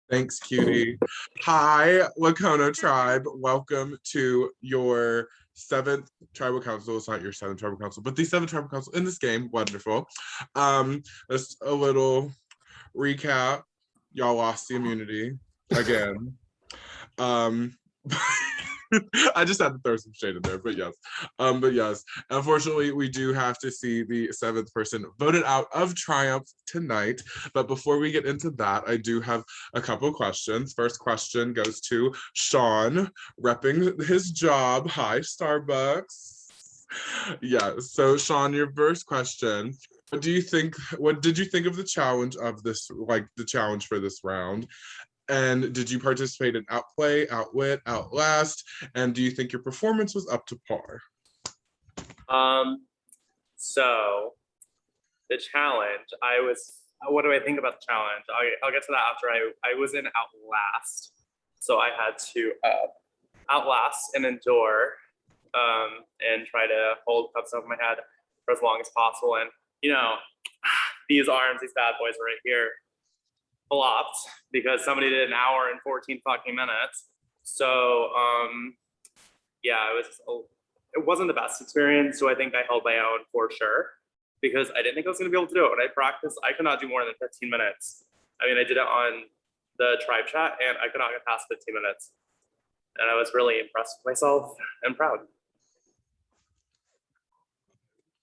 Thanks, cutie. Hi, Lokono tribe. Welcome to your seventh tribal council. It's not your seventh tribal council, but the seventh tribal council in this game. Wonderful. Just a little recap. Y'all lost the immunity again. Um, I just had to throw some shade in there, but yes. Unfortunately, we do have to see the seventh person voted out of Triumph tonight. But before we get into that, I do have a couple questions. First question goes to Sean, repping his job. Hi, Starbucks. Yeah. So Sean, your first question. What did you think of the challenge of this, like the challenge for this round? And did you participate in outplay, outwit, outlast? And do you think your performance was up to par? So the challenge, what do I think about the challenge? I'll get to that after I was in Outlast. So I had to outlast and endure and try to hold cups over my head for as long as possible. And, these arms, these bad boys right here, flopped because somebody did an hour and 14 fucking minutes. So yeah, it wasn't the best experience. So I think I held my own for sure because I didn't think I was going to be able to do it. When I practiced, I could not do more than 15 minutes. I mean, I did it on the tribe chat and I could not get past 15 minutes. And I was really impressed with myself and proud.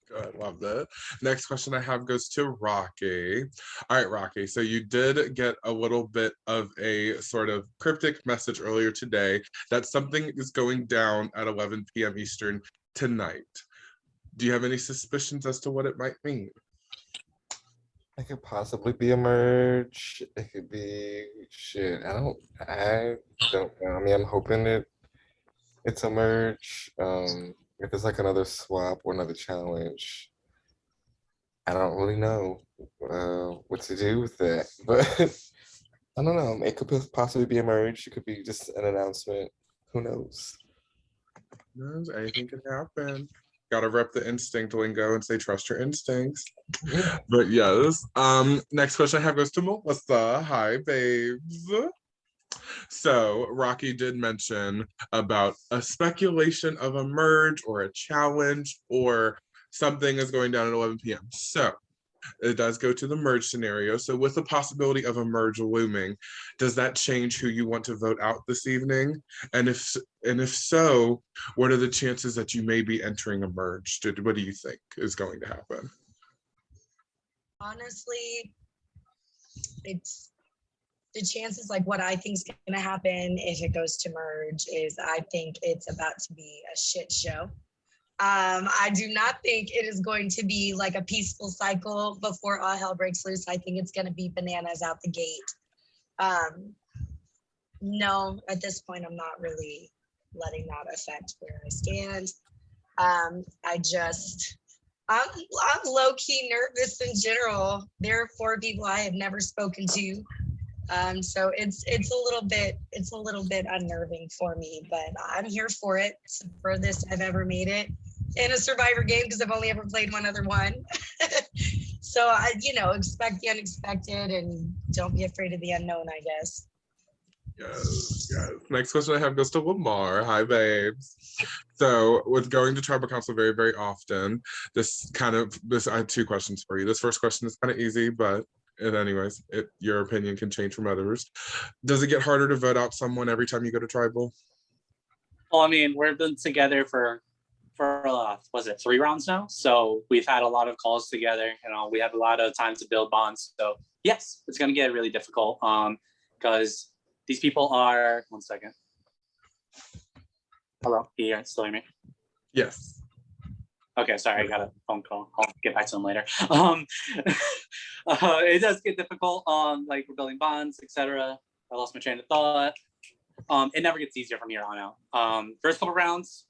Good, love that. Next question I have goes to Rocky. All right, Rocky. So you did get a little bit of a sort of cryptic message earlier today that something is going down at 11 p.m. Eastern tonight. Do you have any suspicions as to what it might mean? It could possibly be a merge. It could be shit. I don't know. I mean, I'm hoping it's a merge. If it's like another swap or another challenge, I don't really know what to do with that. But I don't know. It could possibly be a merge. It could be just an announcement. Who knows? Anything can happen. Gotta rep the instinct lingo and say trust your instincts. But yes. Next question I have goes to Melissa. Hi, babes. So Rocky did mention about a speculation of a merge or a challenge or something is going down at 11 p.m. So it does go to the merge scenario. So with the possibility of a merge looming, does that change who you want to vote out this evening? And if so, what are the chances that you may be entering a merge? What do you think is going to happen? Honestly, it's the chances, like what I think is going to happen if it goes to merge is I think it's about to be a shit show. I do not think it is going to be like a peaceful cycle before all hell breaks loose. I think it's going to be bananas out the gate. No, at this point, I'm not really letting that affect where I stand. I'm low-key nervous in general. There are 4 people I have never spoken to. So it's a little bit unnerving for me, but I'm here for it. It's the furthest I've ever made it in a Survivor game because I've only ever played one other one. So I, expect the unexpected and don't be afraid of the unknown, I guess. Yes. Next question I have goes to Lamar. Hi, babes. So with going to tribal council very, very often, I have 2 questions for you. This first question is kind of easy, but anyways, your opinion can change from others. Does it get harder to vote out someone every time you go to tribal? Well, I mean, we've been together for was it 3 rounds now? So we've had a lot of calls together. We have a lot of time to build bonds. So yes, it's going to get really difficult because these people are. One second. Hello, still hear me? Yes. Okay, sorry, I got a phone call. I'll get back to them later. It does get difficult like we're building bonds, etc. I lost my train of thought. It never gets easier from here on out. First couple rounds,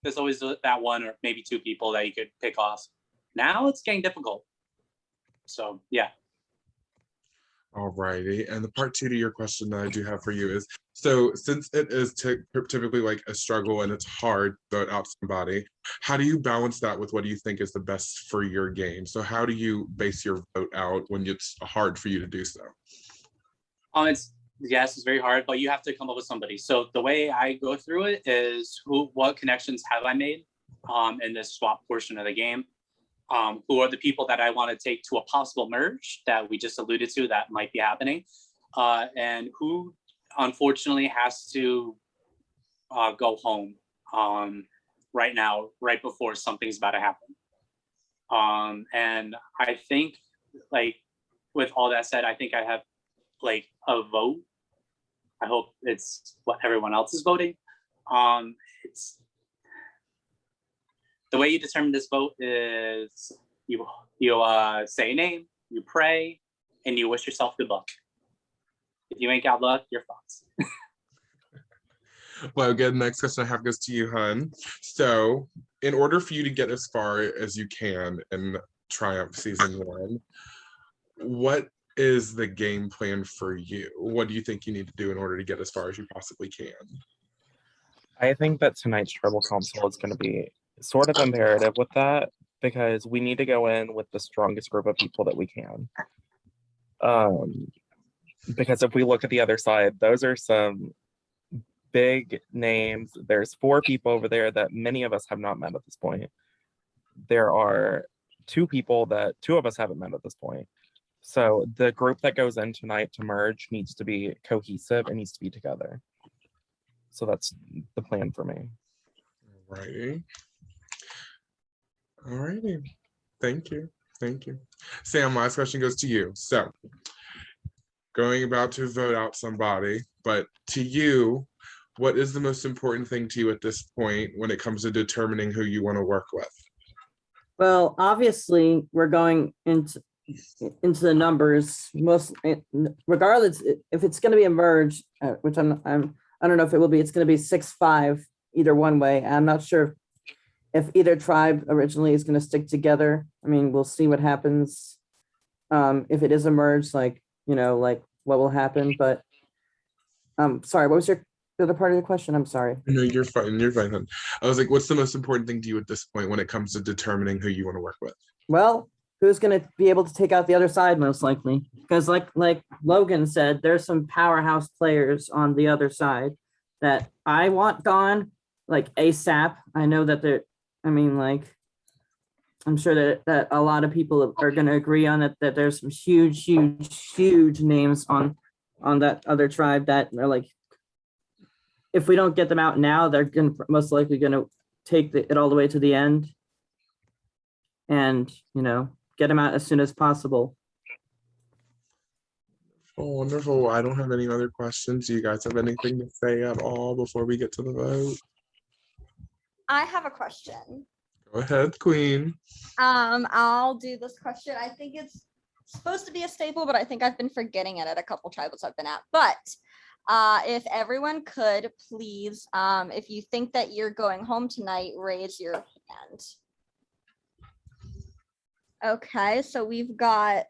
there's always that 1 or maybe 2 people that you could pick off. Now it's getting difficult. So yeah. All righty. And the part 2 to your question that I do have for you is, so since it is typically like a struggle and it's hard to vote out somebody, how do you balance that with what do you think is the best for your game? So how do you base your vote out when it's hard for you to do so? It's yes, it's very hard, but you have to come up with somebody. So the way I go through it is what connections have I made in this swap portion of the game? Who are the people that I want to take to a possible merge that we just alluded to that might be happening? And who unfortunately has to go home right now, right before something's about to happen. And I think, like, with all that said, I think I have like a vote. I hope it's what everyone else is voting. It's the way you determine this vote is you say a name, you pray, and you wish yourself good luck. If you ain't got luck, you're fucked. Well, good. Next question I have goes to you, hun. So, in order for you to get as far as you can in Triumph Season 1, what is the game plan for you? What do you think you need to do in order to get as far as you possibly can? I think that tonight's tribal council is going to be sort of imperative with that because we need to go in with the strongest group of people that we can. Because if we look at the other side, those are some big names. There's 4 people over there that many of us have not met at this point. There are 2 people that 2 of us haven't met at this point. So the group that goes in tonight to merge needs to be cohesive and needs to be together. So that's the plan for me. Alrighty. Alrighty. Thank you. Thank you. Sam, last question goes to you. So, going about to vote out somebody, but to you, what is the most important thing to you at this point when it comes to determining who you want to work with? Well, obviously, we're going into the numbers. Regardless, if it's going to be a merge, which I don't know if it will be. It's going to be 6-5 either one way. I'm not sure if either tribe originally is going to stick together. I mean, we'll see what happens. If it is a merge, like what will happen. But sorry, what was the other part of the question? I'm sorry. No, you're fine. You're fine. Hun. I was like, what's the most important thing to you at this point when it comes to determining who you want to work with? Well, who's going to be able to take out the other side most likely? Because like Logan said, there's some powerhouse players on the other side that I want gone, like ASAP. I know that I'm sure that a lot of people are going to agree on it, that there's some huge names on that other tribe that are like, if we don't get them out now, they're most likely going to take it all the way to the end and, get them out as soon as possible. Oh, wonderful. I don't have any other questions. Do you guys have anything to say at all before we get to the vote? I have a question. Go ahead, Queen. I'll do this question. I think it's supposed to be a staple, but I think I've been forgetting it at a couple tribals I've been at. But if everyone could please, if you think that you're going home tonight, raise your hand. Okay, so we've got,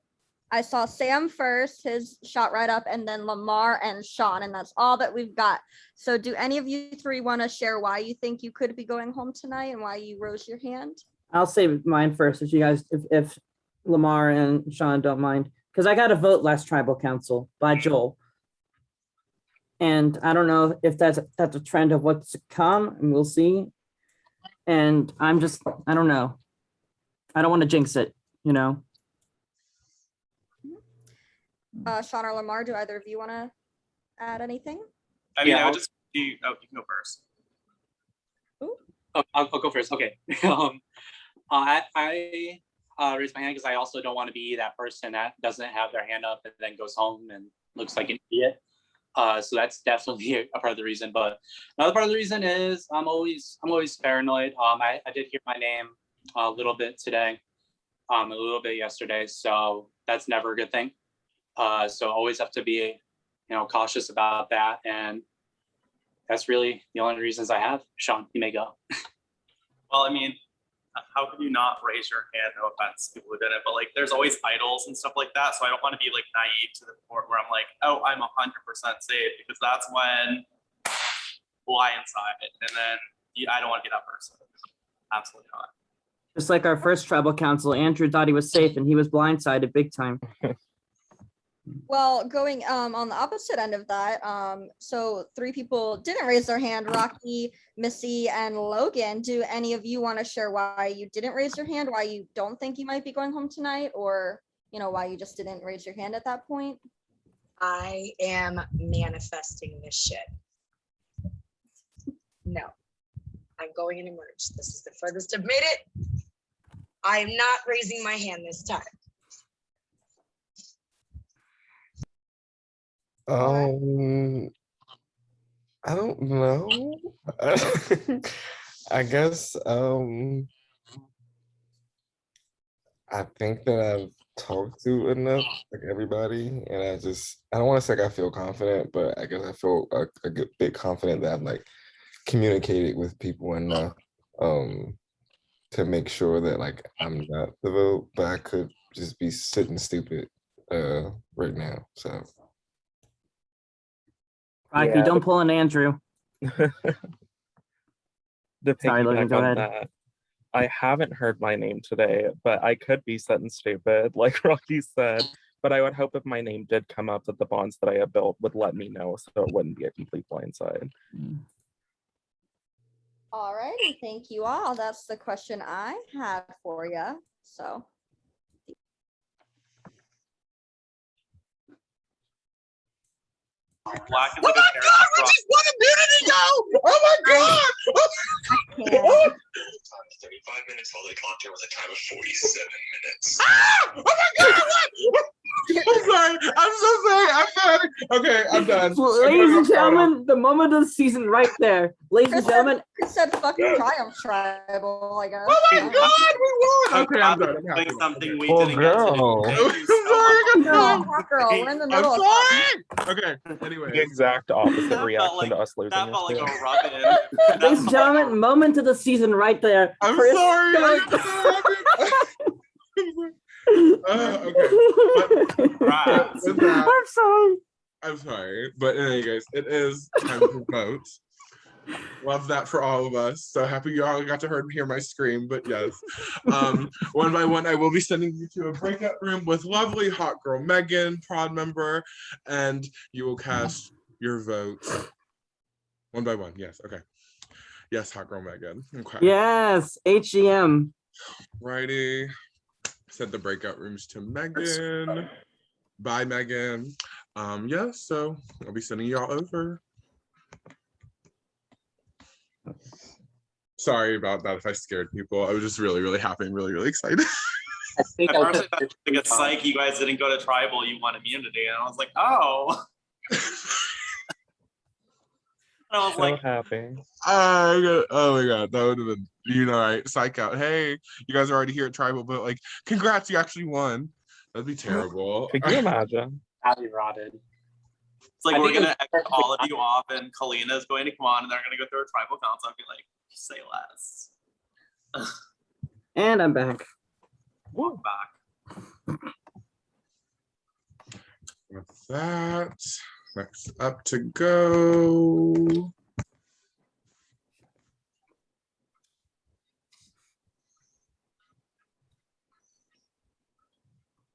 I saw Sam first, his shot right up, and then Lamar and Sean, and that's all that we've got. So do any of you 3 want to share why you think you could be going home tonight and why you rose your hand? I'll say mine first, if you guys, if Lamar and Sean don't mind, because I got a vote last tribal council by Joel. And I don't know if that's a trend of what's to come, and we'll see. And I don't know. I don't want to jinx it, Sean or Lamar, do either of you want to add anything? I mean, Yeah, I would just you can go first. Oh, I'll go first. Okay. I raise my hand because I also don't want to be that person that doesn't have their hand up and then goes home and looks like an idiot. So that's definitely a part of the reason. But another part of the reason is I'm always paranoid. I did hear my name a little bit today, a little bit yesterday. So that's never a good thing. So always have to be, cautious about that. And that's really the only reasons I have. Sean, you may go. Well, I mean, how could you not raise your hand? No offense, people who did it, but like, there's always idols and stuff like that. So I don't want to be like naive to the point where I'm like, oh, I'm 100% safe, because that's when blindside, and then I don't want to be that person. Absolutely not. just like our first tribal council, Andrew thought he was safe and he was blindsided big time. Well, going on the opposite end of that, so 3 people didn't raise their hand, Rocky, Missy, and Logan. Do any of you want to share why you didn't raise your hand, why you don't think you might be going home tonight, or why you just didn't raise your hand at that point? I am manifesting this shit. No, I'm going in a merge. This is the furthest I've made it. I am not raising my hand this time. I don't know. I guess I think that I've talked to enough, like everybody, and I don't want to say like I feel confident, but I guess I feel a good bit confident that I've like communicated with people enough to make sure that like I'm not the vote, but I could just be sitting stupid right now. So Rocky, Yeah. don't pull an Andrew. The Sorry, Logan, piggyback go on ahead. that. I haven't heard my name today, but I could be sitting stupid, like Rocky said. But I would hope if my name did come up that the bonds that I have built would let me know, so it wouldn't be a complete blindside. All righty, thank you all. That's the question I had for you. So. Black is Oh a good my character. God, we just won immunity, yo! Oh my God! Yeah. 35 minutes while they clocked in with a time of 47 minutes. Ah! Oh my God! What? I'm sorry. I'm so sorry. I'm done. Okay, I'm done. So, ladies and gentlemen, the moment of the season right there. Ladies and gentlemen, Chris said fucking Triumph Tribal, I guess. Oh my God, we won! Okay, I'm Proud done. of I'm happy. doing something we Poor didn't get to do. girl. Thank I'm you so sorry, I much. got No, done. hot girl, we're in the I'm middle of something. sorry. Okay, The anyways. exact opposite That reaction felt to us losing. That felt like a yesterday. rub-in. ladies and gentlemen, moment of the season right there. I'm Chris, sorry. come I on. got so happy. Okay. Right. With that, I'm sorry. I'm sorry. But in any case, it is time to vote. Love that for all of us. So happy you all got to hear my scream, but yes. One by one, I will be sending you to a breakout room with lovely hot girl Megan, prod member, and you will cast your votes. One by one, yes, okay. Yes, hot girl Megan. Okay. Yes, HGM. Righty. Send the breakout rooms to Megan. Bye, Megan. Yeah, so I'll be sending y'all over. Sorry about that if I scared people. I was just really, really happy and really, really excited. I think At I first, I was thought like a psych, you guys didn't go to tribal, you want immunity. And I was like, oh. And I was So like, happy. Oh my God, that would have been, right, psych out. Hey, you guys are already here at tribal, but like, congrats, you actually won. That'd be terrible. Could you imagine? highly rotted. it's like I we're think it gonna was exit all of perfectly you off, and Kalina is going to come on, and they're gonna go through a tribal council. I'll be like, say less. And I'm back. Walk back. With that, next up to go.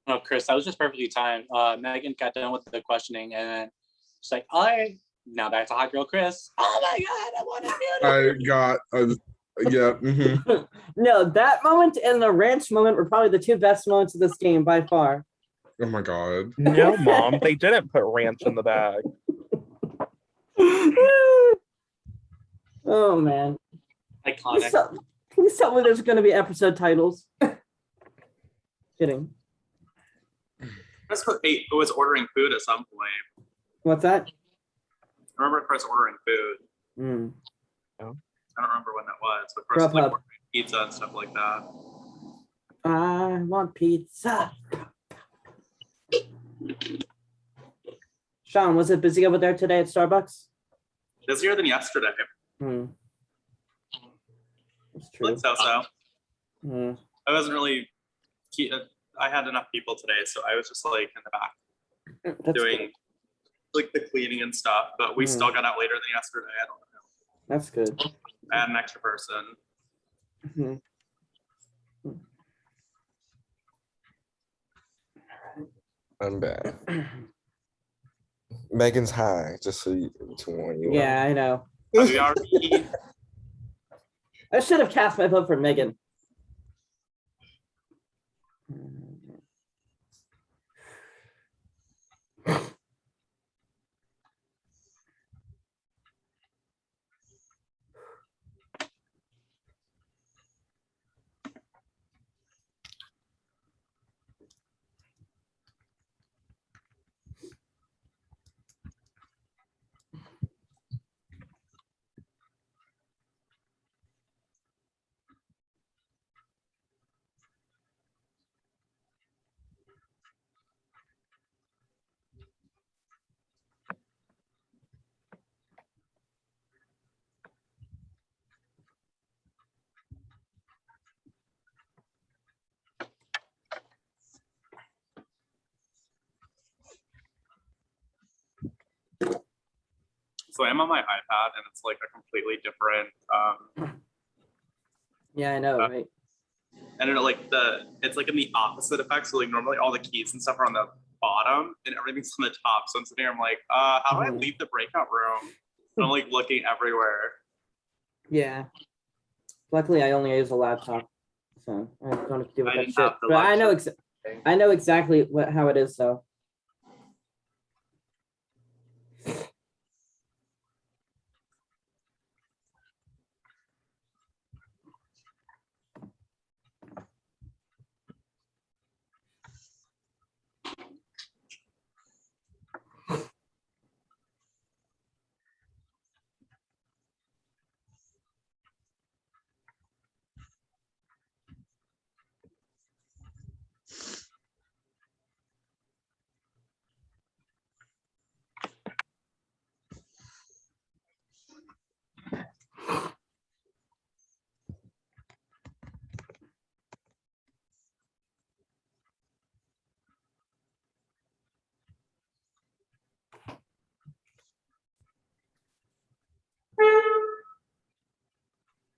No, Chris, that was just perfectly timed. Megan got done with the questioning, and then she's like, "All right, now back to hot girl Chris." Oh my God, I want to I got, yeah. Mhm. No, that moment and the ranch moment were probably the two best moments of this game by far. Oh my God. No, Mom, they didn't put ranch in the bag. Oh man. iconic. Please tell me there's going to be episode titles. Kidding. Chris was ordering food at some point. What's that? I remember Chris ordering food. Mm. I don't remember when that was, but Chris was like Grubhub. ordering pizza and stuff like that. I want pizza. Sean, was it busy over there today at Starbucks? Busier than yesterday. Hmm. That's true. Like so. Hmm. I wasn't really. I had enough people today, so I was just like in the back That's doing good. like the cleaning and stuff. But we Mm. still got out later than yesterday. I don't know. That's good. I had an extra person. Mhm. I'm bad. Megan's high, just so you to warn you. Yeah, I know. Have we already? I should have cast my vote for Megan. So I'm on my iPad and it's like a completely different Yeah, I know, right? I don't know, like it's like in the opposite effect. So like normally all the keys and stuff are on the bottom and everything's on the top. So I'm sitting here, I'm like, how do I leave the breakout room? And I'm like looking everywhere. Yeah. Luckily, I only use a laptop, so I don't have to deal with I that didn't shit. have the But I know luxury. I know exactly how it is, though.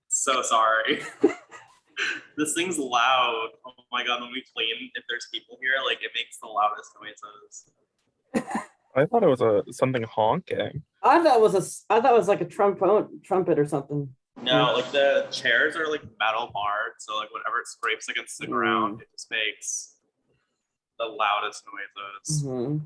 So sorry. This thing's loud. Oh my god, when we clean, if there's people here, like it makes the loudest noises. I thought it was something honking. I thought it was like a trumpet or something. No, like the chairs are like metal barred, so like whenever it scrapes against the ground, it just makes the loudest noises. Mhm.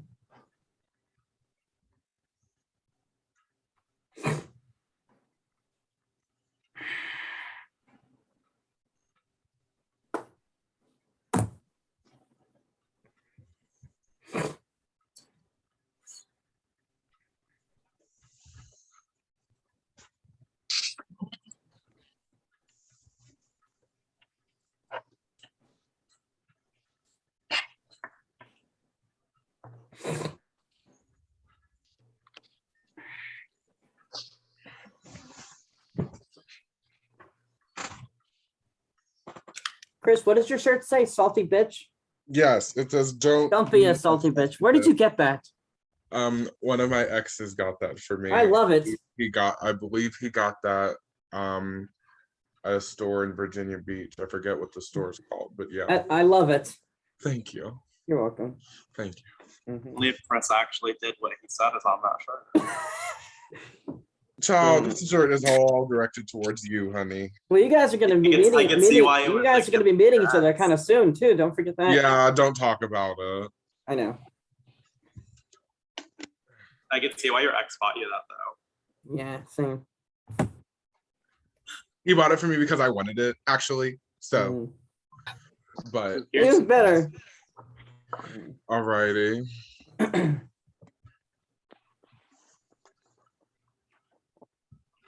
Chris, what does your shirt say? Salty bitch? Yes, it says don't Be a salty bitch. Where did you get that? One of my exes got that for me. I love it. I believe he got that at a store in Virginia Beach. I forget what the store is called, but yeah. I love it. Thank you. You're welcome. Thank you. Mhm. Only if Chris actually did what he said is on that shirt. Child, this shirt is all directed towards you, honey. Well, you guys are going to be I can see why it You was, guys like, are going to be meeting each other kind of soon too. Don't forget that. Yeah, don't talk about it. I know. I can see why your ex bought you that though. Yeah, same. He bought it for me because I wanted it, actually. So, but It was better. alrighty.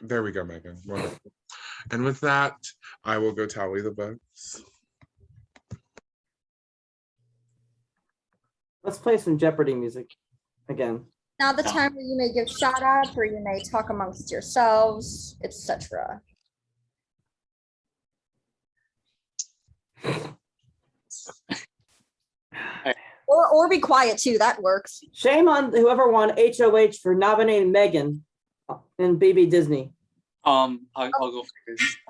There we go, Megan. Wonderful. And with that, I will go tally the votes. Let's play some Jeopardy music again. Now the time where you may give shout outs, or you may talk amongst yourselves, etc. Or be quiet too. That works. Shame on whoever won HOH for nominating Megan and BB Disney. I'll go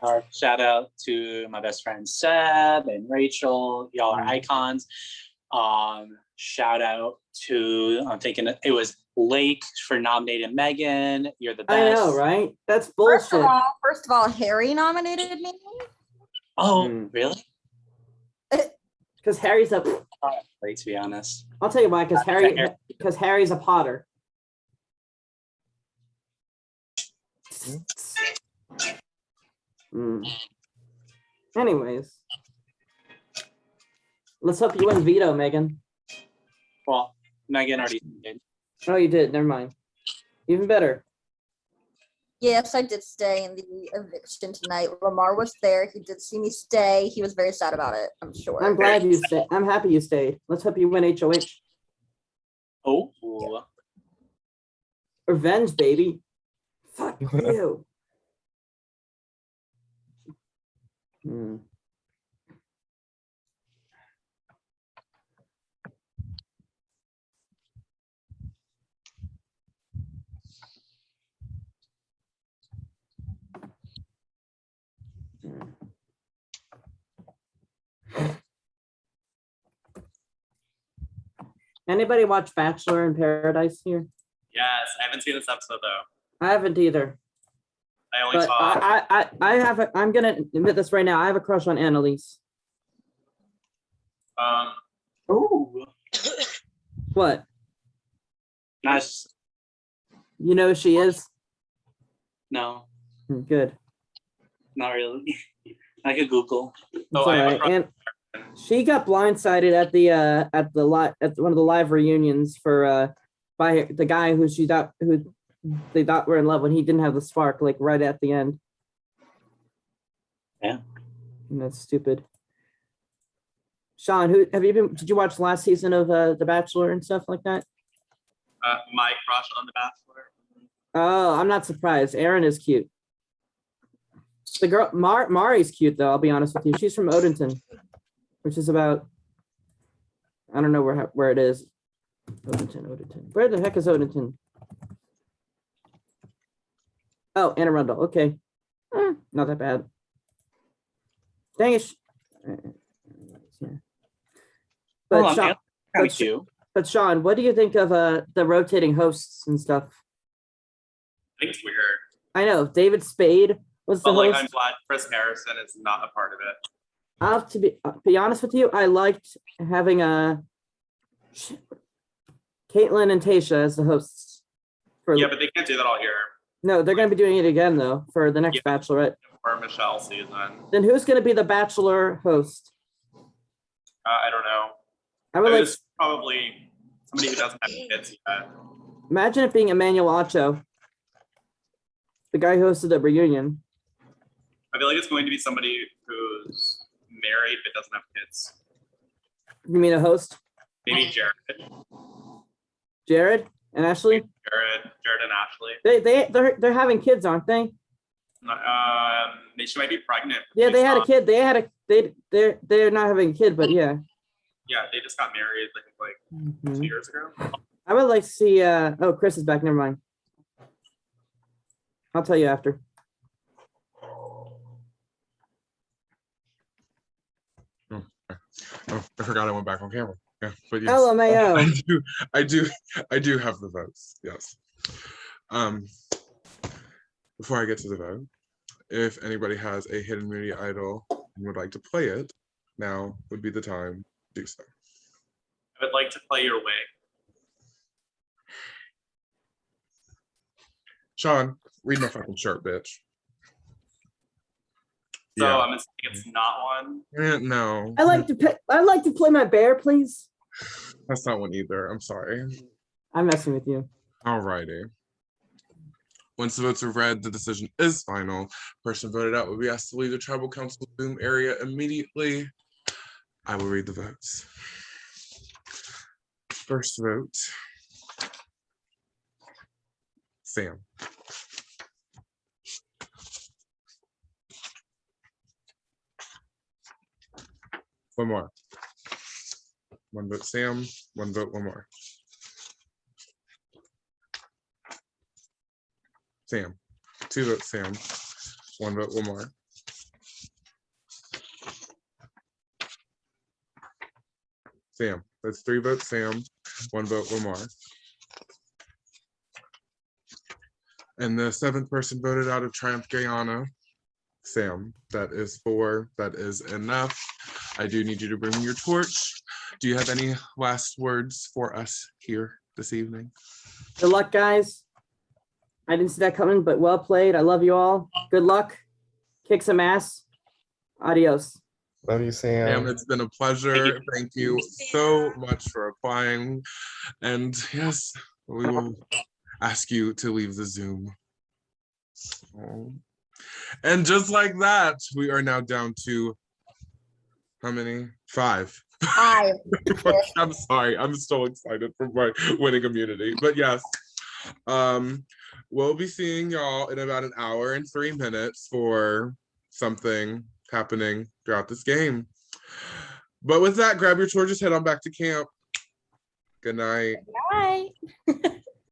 first. Shout out to my best friend Seb and Rachel. Y'all are icons. shout out to I'm thinking it was Lake for nominating Megan. You're the best. I know, right? That's First bullshit. of all, Harry nominated me. Oh, really? Because Harry's a. Like, to be honest. I'll tell you why. Because Harry's a Potter. Anyways, let's hope you win veto, Megan. Well, Megan already did. Oh, you did. Never mind. Even better. Yes, I did stay in the eviction tonight. Lamar was there. He did see me stay. He was very sad about it, I'm sure. I'm glad you stayed. I'm happy you stayed. Let's hope you win HOH. Oh. Revenge, baby. Fuck you. Anybody watch Bachelor in Paradise here? Yes, I haven't seen this episode though. I haven't either. I only But saw. I have I'm gonna admit this right now. I have a crush on Annalise. Ooh. What? Nice. You know who she is? No, Good. not really. I could Google. It's Oh, all I have a right. crush. And she got blindsided at the at one of the live reunions for by the guy who they thought were in love when he didn't have the spark, like right at the end. Yeah. And that's stupid. Sean, did you watch last season of The Bachelor and stuff like that? My crush on The Bachelor. Oh, I'm not surprised. Erin is cute. The girl Mari's cute though, I'll be honest with you. She's from Odenton, which is about, I don't know where it is. Odenton. Where the heck is Odenton? Oh, Anne Arundel. Okay. Not that bad. Dang it. Yeah. But, Hold on, Sean, kind of cute. but Sean, what do you think of the rotating hosts and stuff? I think it's weird. I know David Spade was the But like, host. I'm glad Chris Harrison is not a part of it. I'll have to be honest with you, I liked having Caitlin and Tasha as the hosts. Yeah, but they can't do that all year. No, they're going to be doing it again though for the next Bachelorette. Or Michelle season. Then who's going to be the Bachelor host? I don't know. I would like Probably somebody who doesn't have kids yet. imagine it being Emmanuel Acho, the guy who hosted the reunion. I feel like it's going to be somebody who's married but doesn't have kids. You mean a host? Maybe Jared. Jared and Ashley? Jared and Ashley. They're having kids, aren't they? She might be pregnant. Yeah, they had a kid. They're not having a kid, but yeah. Yeah, they just got married like 2 years ago. I would like to see oh, Chris is back, never mind. I'll tell you after. Oh, I forgot I went back on camera. Yeah, but yes. LMAO. I do have the votes. Yes. Before I get to the vote, if anybody has a hidden media idol and would like to play it, now would be the time to do so. I would like to play your wig. Sean, read my fucking shirt, bitch. So I'm gonna say it's not one. No. I'd like to play my bear, please. That's not one either. I'm sorry. I'm messing with you. Alrighty. Once the votes are read, the decision is final. Person voted out will be asked to leave the tribal council Zoom area immediately. I will read the votes. First vote, Sam. One more. One vote Sam, one vote Lamar. Sam. Two votes Sam, one vote Lamar. Sam. That's 3 votes Sam, 1 vote Lamar. And the 7th person voted out of Triumph Guyana, Sam. That is 4. That is enough. I do need you to bring me your torch. Do you have any last words for us here this evening? Good luck, guys. I didn't see that coming, but well played. I love you all. Good luck. Kick some ass. Adios. Love you, Sam, Sam. it's been a pleasure. Thank you so much for applying. And yes, we will ask you to leave the Zoom. And just like that, we are now down to how many? 5. I'm sorry. I'm so excited for my winning immunity. But yes, we'll be seeing y'all in about an hour and 3 minutes for something happening throughout this game. But with that, grab your torches, head on back to camp. Good night. Bye.